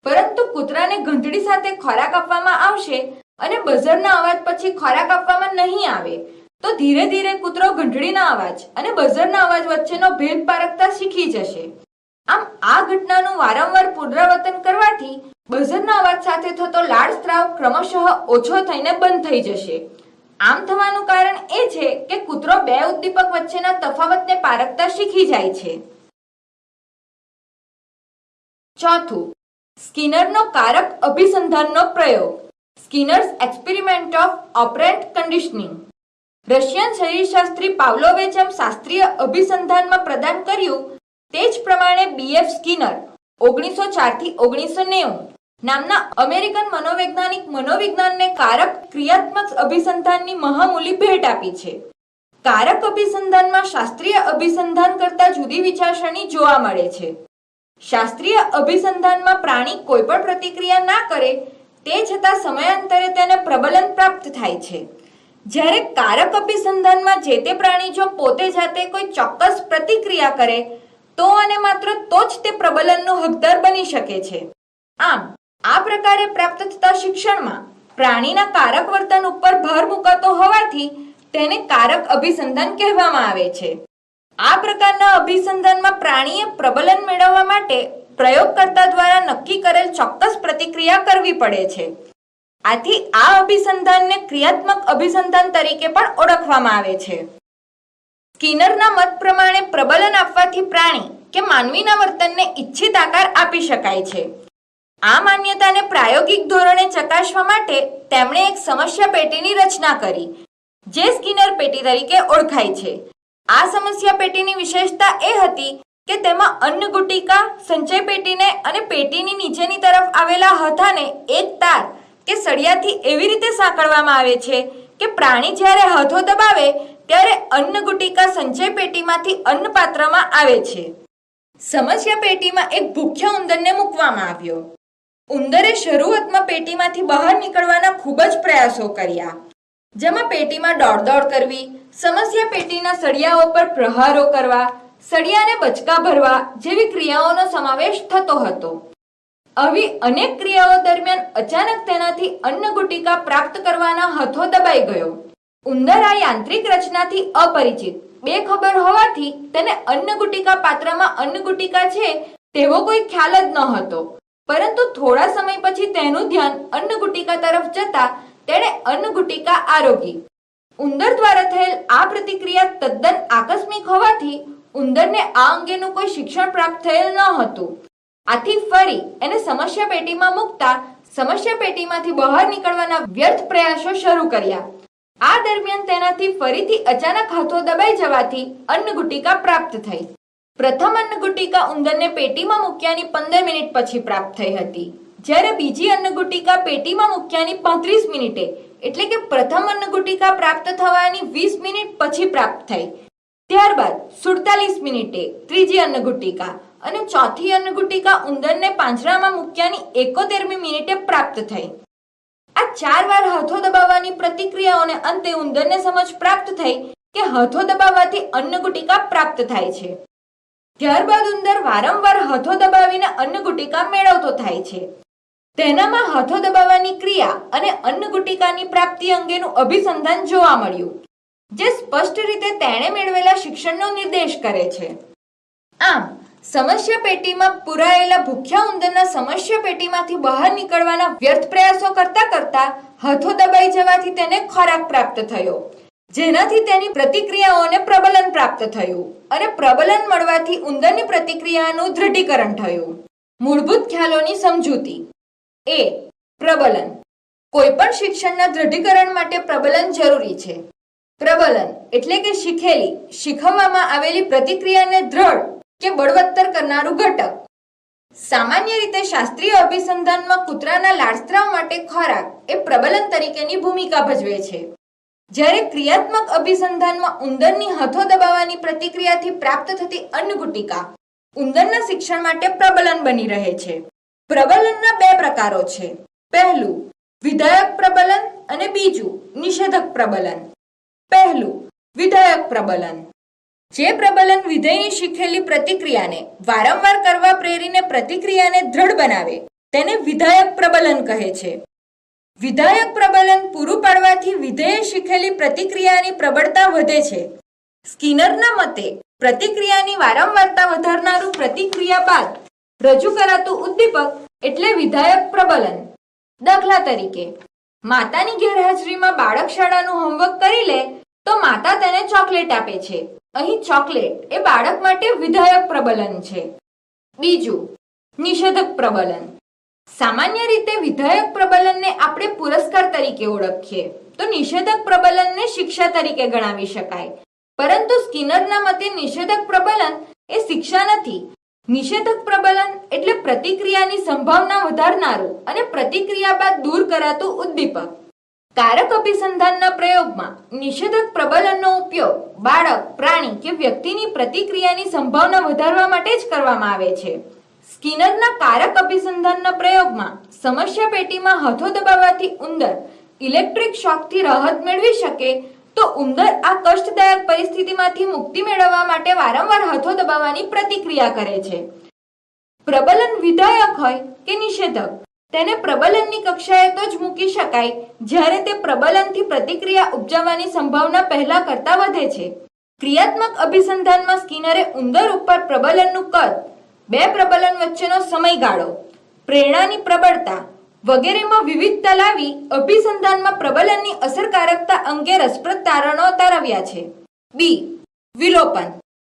A: પરંતુ કૂતરાને ઘંટડી સાથે ખોરાક આપવામાં આવશે અને બઝરના અવાજ પછી ખોરાક આપવામાં નહીં આવે તો ધીરે ધીરે કૂતરો ઘંટડીના અવાજ અને બઝરના અવાજ વચ્ચેનો ભેદ પારખતા શીખી જશે. આમ આ ઘટનાનું વારંવાર પુનરાવર્તન કરવાથી બઝરના અવાજ સાથે થતો લાળ સ્ત્રાવ ક્રમશઃ ઓછો થઈને બંધ થઈ જશે. આમ થવાનું કારણ એ છે કે કૂતરો બે ઉદ્દીપક વચ્ચેના તફાવતને પારખતા શીખી જાય છે. ચોથું, સ્કિનરનો કારક અભિસંધાનનો પ્રયોગ. સ્કિનર્સ એક્સપેરિમેન્ટ ઓફ ઓપરેન્ટ કન્ડિશનિંગ. રશિયન શરીરશાસ્ત્રી પાવલોવે જેમ શાસ્ત્રીય અભિસંધાનમાં પ્રદાન કર્યું તે જ પ્રમાણે BF સ્કિનર 1904 થી 1990 નામના અમેરિકન મનોવૈજ્ઞાનિક મનોવિજ્ઞાનને કારક ક્રિયાત્મક અભિસંધાનની મહામૂલી ભેટ આપી છે. કારક અભિસંધાનમાં શાસ્ત્રીય અભિસંધાન કરતા જુદી વિચારસરણી જોવા મળે છે. શાસ્ત્રીય અભિસંધાનમાં પ્રાણી કોઈ પણ પ્રતિક્રિયા ના કરે તે છતાં સમયાંતરે તેને પ્રબલન પ્રાપ્ત થાય છે. જ્યારે કારક અભિસંધાનમાં જે તે પ્રાણી જો પોતે જાતે કોઈ ચોક્કસ પ્રતિક્રિયા કરે તો અને માત્ર તો જ તે પ્રબલનનો હકદાર બની શકે છે. આમ આ પ્રકારે પ્રાપ્ત થતા શિક્ષણમાં પ્રાણીના કારક વર્તન ઉપર ભાર મુકાતો હોવાથી તેને કારક અભિસંધાન કહેવામાં આવે છે. આ પ્રકારના અભિસંધાનમાં પ્રાણીએ પ્રબલન મેળવવા માટે પ્રયોગકર્તા દ્વારા નક્કી કરેલ ચોક્કસ પ્રતિક્રિયા કરવી પડે છે. આથી આ અભિસંધાનને ક્રિયાત્મક અભિસંધાન તરીકે પણ ઓળખવામાં આવે છે. સ્કિનરના મત પ્રમાણે પ્રબલન આપવાથી પ્રાણી કે માનવીના વર્તનને ઇચ્છિત આકાર આપી શકાય છે. આ માન્યતાને પ્રાયોગિક ધોરણે ચકાસવા માટે તેમણે એક સમસ્યા પેટીની રચના કરી જે સ્કિનર પેટી તરીકે ઓળખાય છે. આ સમસ્યા પેટીની વિશેષતા એ હતી કે તેમાં અન્નગુટિકા, સંચય પેટીને અને પેટીની નીચેની તરફ આવેલા હાથાને એક તાર કે સળિયાથી એવી રીતે સાંકળવામાં આવે છે કે પ્રાણી જ્યારે હાથો દબાવે ત્યારે અન્નગુટિકા સંચય પેટીમાંથી અન્ન પાત્રમાં આવે છે. સમસ્યા પેટીમાં એક ભૂખ્યા ઉંદરને મૂકવામાં આવ્યો. ઉંદરે શરૂઆતમાં પેટીમાંથી બહાર નીકળવાના ખૂબ જ પ્રયાસો કર્યા, જેમાં પેટીમાં દોડ કરવી, સમસ્યા પેટીના સળિયાઓ પર પ્રહારો કરવા, સળિયાને બચકા ભરવા જેવી ક્રિયાઓનો સમાવેશ થતો હતો. આવી અનેક ક્રિયાઓ દરમિયાન અચાનક તેનાથી અન્નગુટિકા પ્રાપ્ત કરવાના હાથો દબાઈ ગયો. ઉંદર આ યાંત્રિક રચનાથી અપરિચિત, બેખબર હોવાથી તેને અન્નગુટિકા પાત્રમાં અન્નગુટિકા છે તેવો કોઈ ખ્યાલ જ ન હતો. પરંતુ થોડા સમય પછી તેનું ધ્યાન અન્નગુટિકા તરફ જતા તેણે અન્નગુટિકા આરોગી. ઉંદર દ્વારા થયેલ આ પ્રતિક્રિયા તદ્દન આકસ્મિક હોવાથી ઉંદરને આ અંગેનું કોઈ શિક્ષણ પ્રાપ્ત થયેલ ન હતું. આથી ફરી એને સમસ્યા પેટીમાં મૂકતા સમસ્યા પેટીમાંથી બહાર નીકળવાના વ્યર્થ પ્રયાસો શરૂ કર્યા. આ દરમિયાન તેનાથી ફરીથી અચાનક હાથો દબાઈ જવાથી અન્નગુટિકા પ્રાપ્ત થઈ. પ્રથમ અન્નગુટિકા ઉંદરને પેટીમાં મૂક્યાની 15 મિનિટ પછી પ્રાપ્ત થઈ હતી, જ્યારે બીજી અન્નગુટિકા પેટીમાં મૂક્યાની 35 મિનિટે એટલે કે પ્રથમ અન્નગુટિકા પ્રાપ્ત થવાની 20 મિનિટ પછી પ્રાપ્ત થઈ. ત્યારબાદ 47 મિનિટે ત્રીજી અન્નગુટિકા અને ચોથી અન્નગુટિકા ઉંદરને પાંજરામાં મૂક્યાની 71મી મિનિટે પ્રાપ્ત થઈ. આ 4 વાર હાથો દબાવવાની પ્રતિક્રિયાઓને અંતે ઉંદરને સમજ પ્રાપ્ત થઈ કે હાથો દબાવવાથી અન્નગુટિકા પ્રાપ્ત થાય છે. ત્યારબાદ ઉંદર વારંવાર હાથો દબાવીને અન્નગુટિકા મેળવતો થાય છે. તેનામાં હાથો દબાવવાની ક્રિયા અને અન્નગુટિકાની પ્રાપ્તિ અંગેનું અભિસંધાન જોવા મળ્યું, જે સ્પષ્ટ રીતે તેણે મેળવેલા શિક્ષણનો નિર્દેશ કરે છે. આમ સમસ્યા પેટીમાં પુરાયેલા ભૂખ્યા ઉંદરના સમસ્યા પેટીમાંથી બહાર નીકળવાના વ્યર્થ પ્રયાસો કરતા હાથો દબાઈ જવાથી તેને ખોરાક પ્રાપ્ત થયો, જેનાથી તેની પ્રતિક્રિયાઓને પ્રબલન પ્રાપ્ત થયું અને પ્રબલન મળવાથી ઉંદરની પ્રતિક્રિયાનું દૃઢીકરણ થયું. મૂળભૂત ખ્યાલોની સમજૂતી. એ. પ્રબલન. કોઈ પણ શિક્ષણના દૃઢીકરણ માટે પ્રબલન જરૂરી છે. પ્રબલન એટલે કે શીખવવામાં આવેલી પ્રતિક્રિયાને દ્રઢ કે બળવત્તર કરનારું ઘટક. સામાન્ય રીતે શાસ્ત્રીય અભિસંધાનમાં કૂતરાના લાળસ્ત્રાવ માટે ખોરાક એ પ્રબલન તરીકેની ભૂમિકા ભજવે છે, જ્યારે ક્રિયાત્મક અભિસંધાનમાં ઉંદરની હાથો દબાવવાની પ્રતિક્રિયાથી પ્રાપ્ત થતી અન્નગુટિકા ઉંદરના શિક્ષણ માટે પ્રબલન બની રહે છે. પ્રબલનના 2 પ્રકારો છે. પહેલું વિધાયક પ્રબલન અને બીજું નિષેધક પ્રબલન. પહેલું વિધાયક પ્રબલન. જે પ્રબલન વિધેયની શીખેલી પ્રતિક્રિયાને વારંવાર કરવા પ્રેરીને પ્રતિક્રિયાને દ્રઢ બનાવે તેને વિધાયક પ્રબલન કહે છે. વિધાયક પ્રબલન પૂરું પાડવાથી વિધેયે શીખેલી પ્રતિક્રિયાની પ્રબળતા વધે છે. સ્કિનરના મતે પ્રતિક્રિયાની વારંવારતા વધારનારું પ્રતિક્રિયા બાદ રજૂ કરાતું ઉદ્દીપક એટલે વિધાયક પ્રબલન. દાખલા તરીકે માતાની ગેરહાજરીમાં બાળક શાળાનું હોમવર્ક કરી લે તો માતા તેને ચોકલેટ આપે છે. અહીં ચોકલેટ એ બાળક માટે વિધાયક પ્રબલન છે. બીજું, નિષેધક પ્રબલન. સામાન્ય રીતે વિધાયક પ્રબલનને આપણે પુરસ્કાર તરીકે ઓળખીએ તો નિષેધક પ્રબલનને શિક્ષા તરીકે ગણાવી શકાય. પરંતુ સ્કિનરના મતે નિષેધક પ્રબલન એ શિક્ષા નથી. નિષેધક પ્રબલન એટલે પ્રતિક્રિયાની સંભાવના વધારનારું અને પ્રતિક્રિયા બાદ દૂર કરાતું ઉદ્દીપક. કારક અભિસંધાનના પ્રયોગમાં નિષેધક પ્રબલનનો ઉપયોગ બાળક, પ્રાણી કે વ્યક્તિની પ્રતિક્રિયાની સંભાવના વધારવા માટે જ કરવામાં આવે છે. સ્કિનરના કારક અભિસંધાનના પ્રયોગમાં સમસ્યા પેટીમાં હાથો દબાવવાથી ઉંદર ઇલેક્ટ્રિક શોકથી રાહત મેળવી શકે તો ઉંદર આ કષ્ટદાયક પરિસ્થિતિમાંથી મુક્તિ મેળવવા માટે વારંવાર હાથો દબાવવાની પ્રતિક્રિયા કરે છે. પ્રબલન વિધાયક હોય કે નિષેધક, તેને પ્રબલનની કક્ષાએ તો જ મૂકી શકાય જ્યારે તે પ્રબલનથી પ્રતિક્રિયા ઉપજાવવાની સંભાવના પહેલા કરતા વધે છે. ક્રિયાત્મક અભિસંધાનમાં સ્કિનરે ઉંદર ઉપર પ્રબલનનું કદ, બે પ્રબલન વચ્ચેનો સમયગાળો, પ્રેરણાની પ્રબળતા વગેરેમાં વિવિધતા લાવી અભિસંધાનમાં પ્રબલનની અસરકારકતા અંગે રસપ્રદ તારણો તારવ્યા છે. બી. વિલોપન.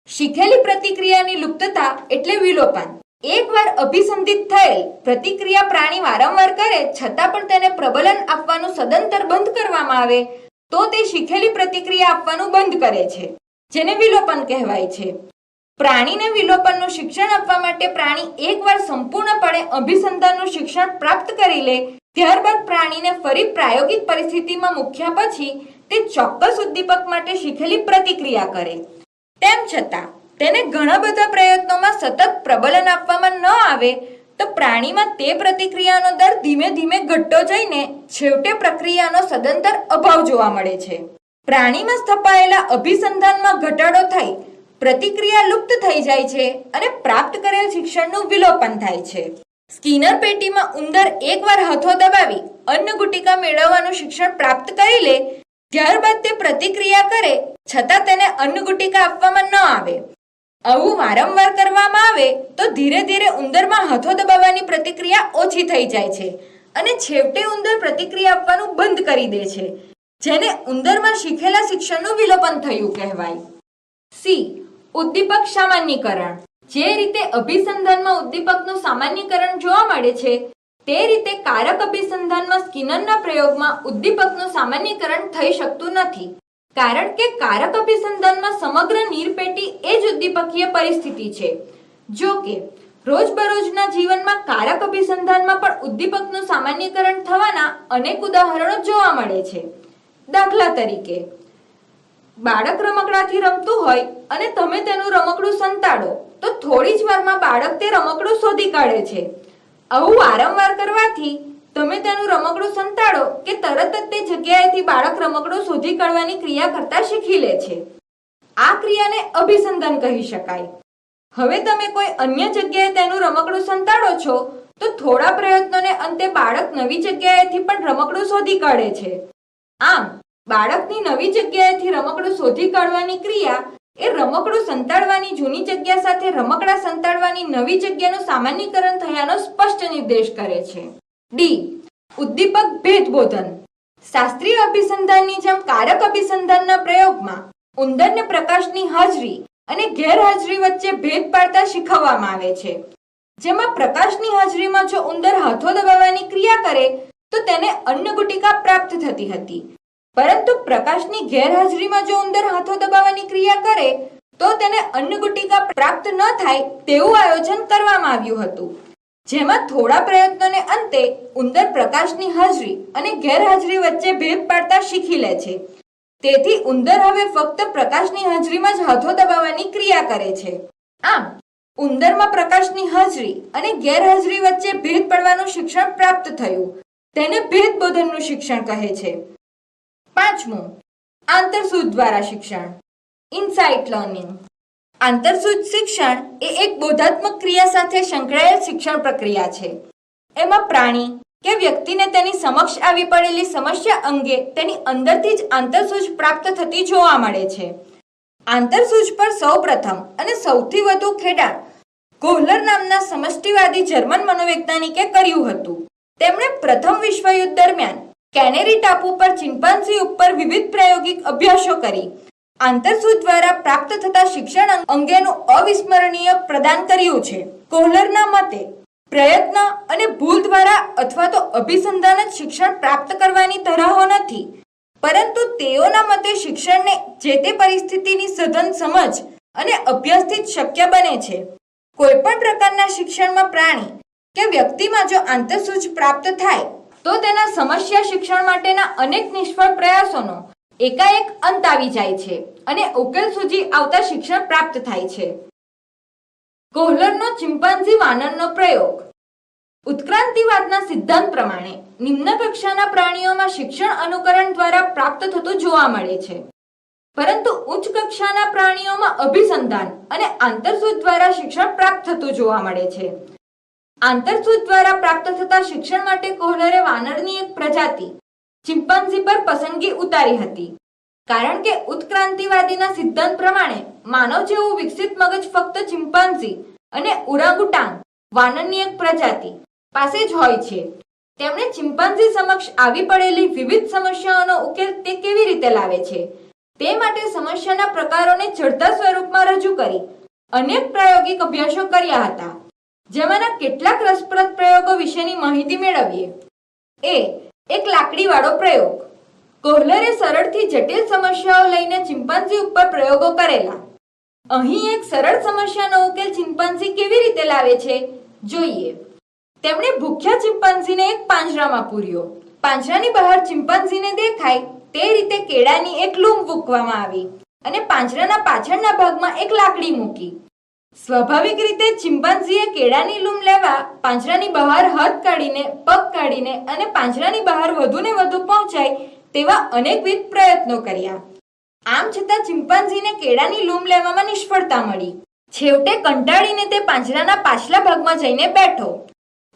A: શીખેલી પ્રતિક્રિયાની લુપ્તતા એટલે વિલોપન. એકવાર અભિસંધિત થયેલ પ્રતિક્રિયા પ્રાણી વારંવાર કરે છતાં પણ તેને પ્રબલન આપવાનું સદંતર બંધ કરવામાં આવે તો તે શીખેલી પ્રતિક્રિયા આપવાનું બંધ કરે છે, જેને વિલોપન કહેવાય છે. પ્રાણીને વિલોપનનું શિક્ષણ આપવા માટે પ્રાણી એકવાર સંપૂર્ણપણે અભિસંધાનનું શિક્ષણ પ્રાપ્ત કરી લે ત્યારબાદ પ્રાણીને ફરી પ્રાયોગિક પરિસ્થિતિમાં મૂક્યા પછી તે ચોક્કસ ઉદ્દીપક માટે શીખેલી પ્રતિક્રિયા કરે. તેમ છતાં તેને ઘણા બધા પ્રયત્નોમાં સતત પ્રબલન આપવામાં ન આવે તો પ્રાણીમાં તે પ્રતિક્રિયાનો દર ધીમે ધીમે ઘટતો જઈને છેવટે પ્રક્રિયાનો સદંતર અભાવ જોવા મળે છે. પ્રાણીમાં સ્થપાયેલા અભિસંધાનમાં ઘટાડો થઈ પ્રતિક્રિયા લુપ્ત થઈ જાય છે અને પ્રાપ્ત કરેલ શિક્ષણનું વિલોપન થાય છે. સ્કિનર પેટીમાં ઉંદર એકવાર હાથો દબાવી અન્નગુટિકા મેળવવાનું શિક્ષણ પ્રાપ્ત કરી લે ત્યારબાદ તે પ્રતિક્રિયા કરે છતાં તેને અન્નગુટિકા આપવામાં ન આવે. આવું વારંવાર કરવામાં આવે તો ધીરે ધીરે ઉંદરમાં હાથો દબાવવાની પ્રતિક્રિયા ઓછી થઈ જાય છે અને છેવટે ઉંદર પ્રતિક્રિયા આપવાનું બંધ કરી દે છે, જેને ઉંદરમાં શીખેલા શિક્ષણનું વિલોપન થયું કહેવાય. સી. ઉદ્દીપક સામાન્યીકરણ. જે રીતે અભિસંધાનમાં ઉદ્દીપકનું સામાન્યીકરણ જોવા મળે છે તે રીતે કારક અભિસંધાનમાં સ્કિનરના પ્રયોગમાં ઉદ્દીપકનું સામાન્યીકરણ થઈ શકતું નથી, કારણ કે કારક અભિસંધાનમાં સમગ્ર નીરપેટી એ જ ઉદ્દીપકીય પરિસ્થિતિ છે. જો કે રોજબરોજના જીવનમાં કારક અભિસંધાનમાં પણ ઉદ્દીપકનું સામાન્યીકરણ થવાના અનેક ઉદાહરણો જોવા મળે છે. દાખલા તરીકે, બાળક રમકડાથી રમતું હોય અને તમે તેનું રમકડું સંતાડો તો થોડી જ વારમાં બાળક તે રમકડું શોધી કાઢે છે. આવું વારંવાર કરવાથી તમે તેનું રમકડું સંતાડો કે તરત જ તે જગ્યાએથી બાળક રમકડું શોધી કાઢવાની ક્રિયા કરતા શીખી લે છે. આ ક્રિયાને અભિસંધાન કહી શકાય. હવે તમે કોઈ અન્ય જગ્યાએ તેનું રમકડું સંતાડો છો તો થોડા પ્રયત્નોને અંતે બાળક નવી જગ્યાએથી પણ રમકડું શોધી કાઢે છે. આમ બાળકની નવી જગ્યાએથી રમકડું શોધી કાઢવાની ક્રિયા એ રમકડું સંતાડવાની જૂની જગ્યા સાથે રમકડા સંતાડવાની નવી જગ્યાનું સામાન્યીકરણ થયાનો સ્પષ્ટ નિર્દેશ કરે છે. ડી. ઉદ્દીપક ભેદબોધન. શાસ્ત્રીય અભિસંધાનની જેમ કારક અભિસંધાનના પ્રયોગમાં ઉંદરને પ્રકાશની હાજરી અને ગેરહાજરી વચ્ચે ભેદ પાડતા શીખવવામાં આવે છે. જેમાં પ્રકાશની હાજરીમાં જો ઉંદર હાથો દબાવવાની ક્રિયા કરે તો તેને અન્નગુટિકા પ્રાપ્ત થતી હતી, પરંતુ પ્રકાશની ગેરહાજરીમાં જો ઉંદર હાથો દબાવવાની ક્રિયા કરે તો તેને અન્નગુટિકા પ્રાપ્ત ન થાય તેવું આયોજન કરવામાં આવ્યું હતું, જેમાં થોડા પ્રયત્નોને અંતે ઉંદર પ્રકાશની હાજરી અને ગેરહાજરી વચ્ચે ભેદ પાડતા શીખી લે છે. તેથી ઉંદર હવે ફક્ત પ્રકાશની હાજરીમાં જ હાથો દબાવવાની ક્રિયા કરે છે. આમ ઉંદરમાં પ્રકાશની હાજરી અને ગેરહાજરી વચ્ચે ભેદ પાડવાનું શિક્ષણ પ્રાપ્ત થયું. તેને ભેદબોધનનું શિક્ષણ કહે છે. પાંચમું, આંતરસૂઝ દ્વારા શિક્ષણ. Insight learning. આંતરસૂઝ શિક્ષણ એ એક બોધાત્મક ક્રિયા સાથે સંકળાયેલ શિક્ષણ પ્રક્રિયા છે. એમાં પ્રાણી કે વ્યક્તિને તેની સમક્ષ આવી પડેલી સમસ્યા અંગે તેની અંદરથી જ આંતરસૂઝ પ્રાપ્ત થતી જોવા મળે છે. આંતરસૂઝ પર સૌપ્રથમ અને સૌથી વધુ ખેડાણ કોહલર નામના સમષ્ટિવાદી જર્મન મનોવૈજ્ઞાનિકે કર્યું હતું. તેમણે પ્રથમ વિશ્વયુદ્ધ દરમિયાન કેનેરી ટાપુ પર ચિમ્પાન્ઝી ઉપર વિવિધ પ્રાયોગિક અભ્યાસો કરી આંતરસૂઝ દ્વારા પ્રાપ્ત થતા શિક્ષણ અંગેનું અવિસ્મરણીય પ્રદાન કર્યું છે. કોહલરના મતે પ્રયત્ન અને ભૂલ દ્વારા અથવા તો અભિસંધાન જ શિક્ષણ પ્રાપ્ત કરવાની તરાહો નથી, પરંતુ તેઓના મતે શિક્ષણને જે તે પરિસ્થિતિની સઘન સમજ અને અભ્યાસથી જ શક્ય બને છે. કોઈ પણ પ્રકારના શિક્ષણમાં પ્રાણી કે વ્યક્તિમાં જો આંતરસૂઝ પ્રાપ્ત થાય તો તેના સમસ્યા શિક્ષણ માટેના અનેક નિષ્ફળ પ્રયાસોનો એકાએક અંત આવી જાય છે અને ઉકેલ સુધી આવતા શિક્ષણ પ્રાપ્ત થાય છે. કોહલરનો ચિમ્પાન્ઝી વાનરનો પ્રયોગ. ઉત્ક્રાંતિવાદના સિદ્ધાંત પ્રમાણે નિમ્ન કક્ષાના પ્રાણીઓમાં શિક્ષણ અનુકરણ દ્વારા પ્રાપ્ત થતું જોવા મળે છે, પરંતુ ઉચ્ચ કક્ષાના પ્રાણીઓમાં અભિસંધાન અને આંતરસૂઝ દ્વારા શિક્ષણ પ્રાપ્ત થતું જોવા મળે છે. આંતરસૂઝ દ્વારા પ્રાપ્ત થતા શિક્ષણ માટે કોહલરે વાનરની એક પ્રજાતિ ચિમ્પાન્ઝી પર પસંદગી ઉતારી હતી, કારણ કે ઉત્ક્રાંતિવાદીના સિદ્ધાંત પ્રમાણે માનવ જેવું વિકસિત મગજ ફક્ત ચિમ્પાન્ઝી અને ઓરાંગુટાંગ વાનરની એક પ્રજાતિ પાસે જ હોય છે. તેમણે ચિમ્પાન્ઝી સમક્ષ આવી પડેલી વિવિધ સમસ્યાઓનો ઉકેલ તે કેવી રીતે લાવે છે તે માટે સમસ્યાના પ્રકારોને ચડતા સ્વરૂપમાં રજૂ કરી અનેક પ્રાયોગિક અભ્યાસો કર્યા હતા. જેમાંના કેટલાક રસપ્રદ પ્રયોગો વિશેની માહિતી મેળવીએ. એક લાકડીવાળો પ્રયોગ. કોહલરે સરળથી જટિલ સમસ્યાઓ લઈને ચિમ્પાન્ઝી ઉપર પ્રયોગો કરેલા. અહીં એક સરળ સમસ્યાનો ઉકેલ ચિમ્પાન્ઝી કેવી રીતે લાવે છે જોઈએ. તેમણે ભૂખ્યા ચિમ્પાન્ઝીને એક પાંજરામાં પૂર્યો. પાંજરાની બહાર ચિમ્પાન્ઝીને દેખાય તે રીતે કેળાની એક લૂમ મૂકવામાં આવી અને પાંજરાના પાછળના ભાગમાં એક લાકડી મૂકી. સ્વાભાવિક રીતે ચિમ્પાન્ઝીએ કેળાની લૂમ લેવા પાંજરાની બહાર હાથ કાઢીને, પગ કાઢીને અને પાંજરાની બહાર વધુને વધુ પહોંચાય તેવા અનેકવિધ પ્રયત્નો કર્યા. આમ છતાં ચિમ્પાન્ઝીને કેળાની લૂમ લેવામાં નિષ્ફળતા મળી. છેવટે કંટાળીને તે પાંજરાના પાછલા ભાગમાં જઈને બેઠો,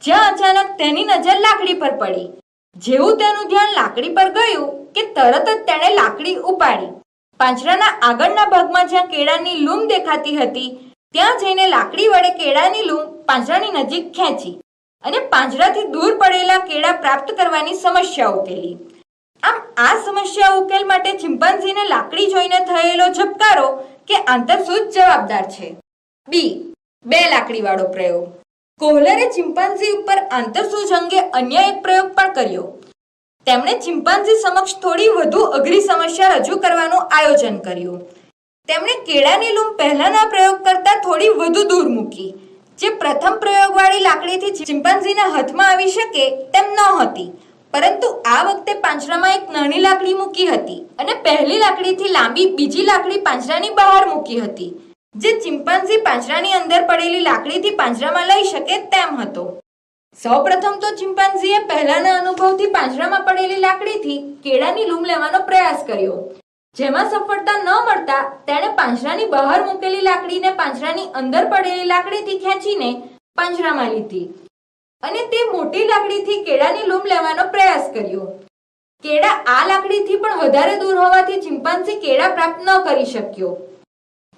A: જ્યાં અચાનક તેની નજર લાકડી પર પડી. જેવું તેનું ધ્યાન લાકડી પર ગયું કે તરત જ તેણે લાકડી ઉપાડી. પાંજરાના આગળના ભાગમાં જ્યાં કેળાની લૂમ દેખાતી હતી ત્યાં જઈને લાકડી વડે કેળાની લૂમ પાંજરાની નજીક ખેંચી અને પાંજરાથી દૂર પડેલા કેળા પ્રાપ્ત કરવાની સમસ્યા ઉકેલી. આમ આ સમસ્યા ઉકેલ માટે ચિમ્પાન્ઝીને લાકડી જોઈને થયેલો ઝબકારો કે આંતરસૂઝ જવાબદાર છે. બે લાકડીવાળો પ્રયોગ. કોહલરે ચિમ્પાન્ઝી ઉપર આંતરસૂઝ અંગે અન્ય એક પ્રયોગ પણ કર્યો. તેમણે ચિમ્પાન્ઝી સમક્ષ થોડી વધુ અઘરી સમસ્યા રજૂ કરવાનું આયોજન કર્યું. તેમણે કેળાની લૂમ પહેલાના પ્રયોગ કરતા થોડી વધુ દૂર મૂકી, જે પ્રથમ પ્રયોગવાળી લાકડીથી ચિમ્પાન્ઝીના હાથમાં આવી શકે તેમ ન હતી, પરંતુ આ વખતે પાંજરામાં એક નાની લાકડી મૂકી હતી અને પહેલી લાકડીથી લાંબી બીજી લાકડી પાંજરાની બહાર મૂકી હતી, જે ચિમ્પાન્ઝી પાંજરાની અંદર પડેલી લાકડીથી પાંજરામાં લઈ શકે તેમ હતો. સૌપ્રથમ તો ચિમ્પાન્ઝીએ પહેલાના અનુભવથી પાંજરામાં પડેલી લાકડીથી કેળાની લૂમ લેવાનો પ્રયાસ કર્યો, જેમાં સફળતા ન મળતા તેણે પાંજરાની બહાર મૂકેલી લાકડીને પાંજરાની અંદર પડેલી લાકડીથી ખેંચીને પાંજરામાં લીધી અને તે મોટી લાકડીથી કેળાની લૂમ લેવાનો પ્રયાસ કર્યો. કેળા આ લાકડીથી પણ વધારે દૂર હોવાથી ચિમ્પાન્ઝી કેળા પ્રાપ્ત ન કરી શક્યો.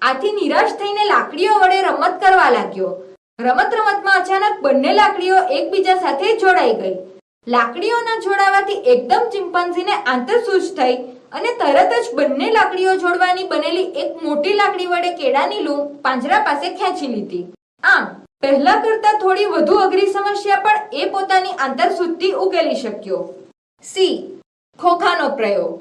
A: આથી નિરાશ થઈને લાકડીઓ વડે રમત કરવા લાગ્યો. રમતમાં અચાનક બંને લાકડીઓ એકબીજા સાથે જોડાઈ ગઈ. લાકડીઓના જોડાવાથી એકદમ ચિમ્પાન્ઝીને આંતરસૂઝ થઈ અને તરત જ બંને લાકડીઓ જોડવાની બનેલી એક મોટી લાકડી વડે કેળાની લૂમ પાંજરા પાસે ખેંચી લીધી. આમ પહેલા કરતા થોડી વધુ અઘરી સમસ્યા પણ એ પોતાની આંતરસૂઝથી ઉકેલી શક્યો. ખોખાનો પ્રયોગ.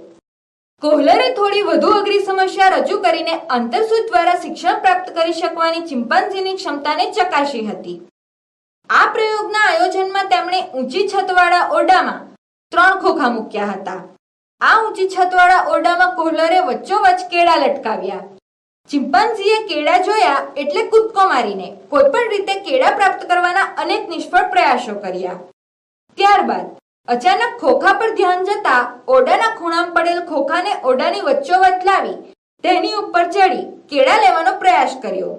A: કોહલરે થોડી વધુ અઘરી સમસ્યા રજૂ કરીને આંતરસૂઝ દ્વારા શિક્ષણ પ્રાપ્ત કરી શકવાની ચિમ્પાન્ઝીની ક્ષમતાને ચકાસી હતી. આ પ્રયોગના આયોજનમાં તેમણે ઊંચી છતવાળા ઓરડામાં 3 ખોખા મૂક્યા હતા. આ ઊંચી છતવાળા ઓરડામાં કોહલરે વચ્ચોવચ્ચ કેળા લટકાવ્યા. ચિમ્પાન્ઝીએ કેળા જોયા એટલે કૂદકો મારીને કોઈ પણ રીતે કેળા પ્રાપ્ત કરવાના અનેક નિષ્ફળ પ્રયાસો કર્યા. ત્યારબાદ અચાનક ખોખા પર ધ્યાન જતા ઓરડાના ખૂણામાં પડેલ ખોખાને ઓરડાની વચ્ચોવચ્ચ લાવી તેની ઉપર ચડી કેળા લેવાનો પ્રયાસ કર્યો,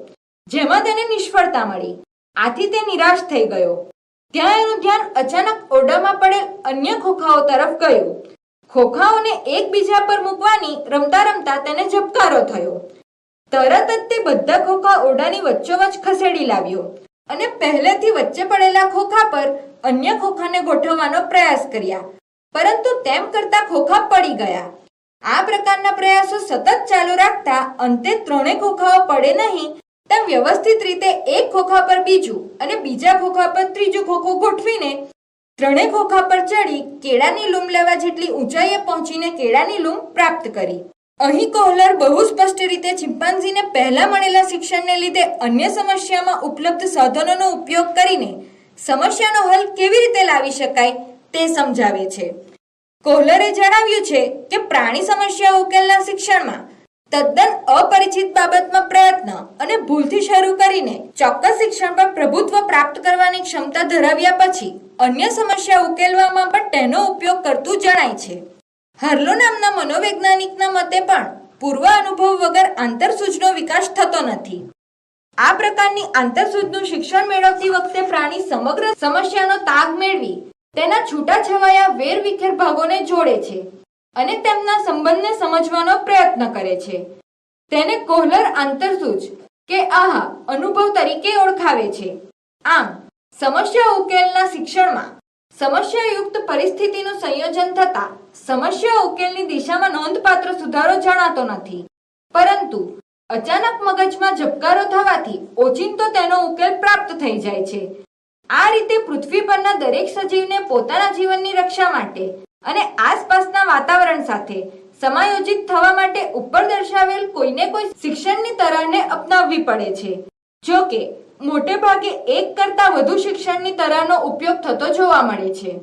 A: જેમાં તેને નિષ્ફળતા મળી. આથી તે નિરાશ થઈ ગયો. ત્યાં એનું ધ્યાન અચાનક ઓરડામાં પડેલ અન્ય ખોખાઓ તરફ ગયું. ખોખાઓને એકબીજા પર મૂકવાની રમતા રમતા તેને ઝબકારો થયો. તરત જ તે બધા ખોખા ઓરડાની વચ્ચોવચ્ચ ખસેડી લાવ્યો અને પહેલેથી વચ્ચે પડેલા ખોખા પર અન્ય ખોખાને ગોઠવવાનો પ્રયાસ કર્યા. પરંતુ તેમ કરતા ખોખા પડી ગયા. આ પ્રકારના પ્રયાસો સતત ચાલુ રાખતા અંતે ત્રણેય ખોખાઓ પડે નહીં તેમ વ્યવસ્થિત રીતે એક ખોખા પર બીજું અને બીજા ખોખા પર ત્રીજું ખોખું ગોઠવીને ત્રણેય ખોખા પર ચડી કેળાની લૂમ લેવા જેટલી ઊંચાઈએ પહોંચીને કેળાની લૂમ પ્રાપ્ત કરી. અહીં કોહલર બહુ સ્પષ્ટ રીતે ચિમ્પાન્ઝીને પહેલા મળેલા શિક્ષણને લીધે અન્ય સમસ્યામાં ઉપલબ્ધ સાધનોનો ઉપયોગ કરીને સમસ્યાનો હલ કેવી રીતે લાવી શકાય તે સમજાવે છે. કોહલરે જણાવ્યું છે કે પ્રાણી સમસ્યા ઉકેલના શિક્ષણમાં તદ્દન અપરિચિત બાબતમાં પ્રયત્ન અને ભૂલથી શરૂ કરીને ચોક્કસ શિક્ષણ પર પ્રભુત્વ પ્રાપ્ત કરવાની ક્ષમતા ધરાવ્યા પછી અન્ય સમસ્યા ઉકેલવામાં પણ તેનો ઉપયોગ કરતું જણાય છે. હાર્લો નામના મનોવૈજ્ઞાનિકના મતે પણ પૂર્વ અનુભવ વગર આંતરસૂઝનો વિકાસ થતો નથી. આ પ્રકારની આંતરસૂઝનું શિક્ષણ મેળવતી વખતે પ્રાણી સમગ્ર સમસ્યાનો તાગ મેળવી તેના છૂટાછવાયા વેરવિખેર ભાગોને જોડે છે અને તેમના સંબંધને સમજવાનો પ્રયત્ન કરે છે. તેને કોહલર આંતરસૂઝ કે આહા અનુભવ તરીકે ઓળખાવે છે. આમ સમસ્યા ઉકેલના શિક્ષણમાં સમસ્યાયુક્ત પરિસ્થિતિનું સંયોજન થતા સમસ્યા ઉકેલની દિશામાં નોંધપાત્ર સુધારો જણાતો નથી, પરંતુ અચાનક મગજમાં ઝબકારો થવાથી ઓચિંતો તેનો ઉકેલ પ્રાપ્ત થઈ જાય છે. આ રીતે પૃથ્વી પરના દરેક સજીવને પોતાના જીવનની રક્ષા માટે અને આસપાસના વાતાવરણ સાથે સમાયોજિત થવા માટે ઉપર દર્શાવેલ કોઈને કોઈ શિક્ષણની તરાહને અપનાવવી પડે છે. જો કે મોટે ભાગે એક કરતાં વધુ શિક્ષણની તરાહનો ઉપયોગ થતો જોવા મળે છે.